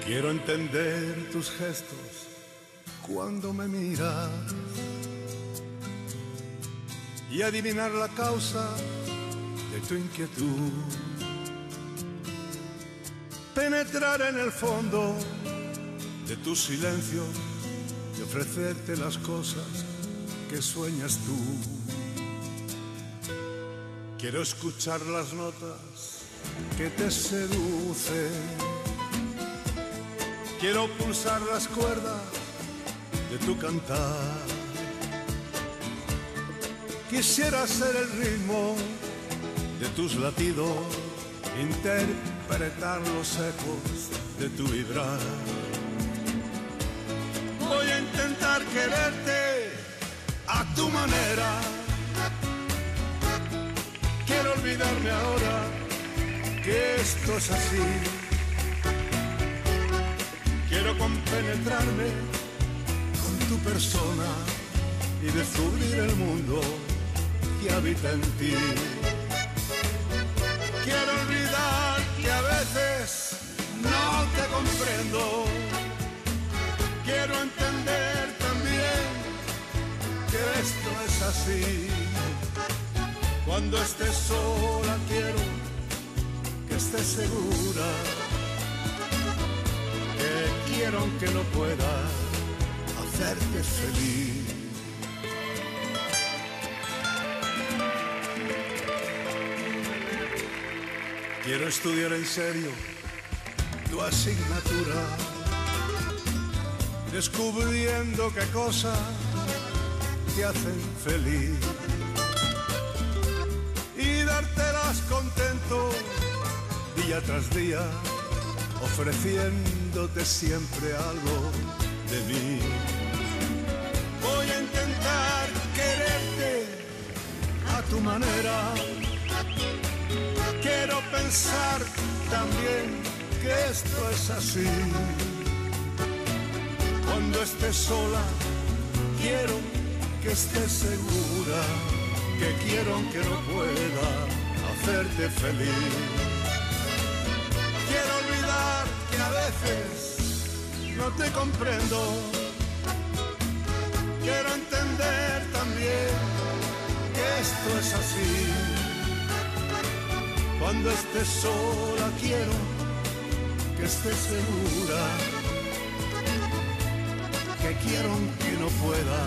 Quiero entender tus gestos cuando me miras y adivinar la causa de tu inquietud. Penetrar en el fondo de tu silencio y ofrecerte las cosas que sueñas tú. Quiero escuchar las notas que te seducen. Quiero pulsar las cuerdas de tu cantar. Quisiera ser el ritmo de tus latidos, interpretar los ecos de tu vibrar. Voy a intentar quererte a tu manera. Quiero olvidarme ahora que esto es así. Quiero compenetrarme con tu persona y descubrir el mundo que habita en ti. Quiero olvidar que a veces no te comprendo. Quiero entender también que esto es así. Cuando estés sola quiero que estés segura. Que quiero aunque no pueda hacerte feliz. Quiero estudiar en serio tu asignatura, descubriendo qué cosas te hacen feliz y dártelas contento día tras día, ofreciéndote siempre algo de mí. Voy a intentar quererte a tu manera. Quiero pensar también que esto es así. Cuando estés sola, quiero que estés segura. Que quiero aunque no pueda hacerte feliz. Quiero olvidar que a veces no te comprendo. Quiero entender también que esto es así. Cuando estés sola quiero que estés segura. Que quiero aunque no pueda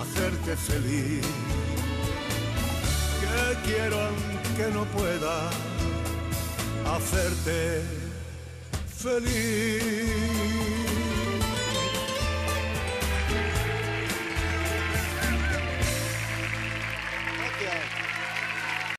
hacerte feliz. Que quiero aunque no pueda hacerte feliz.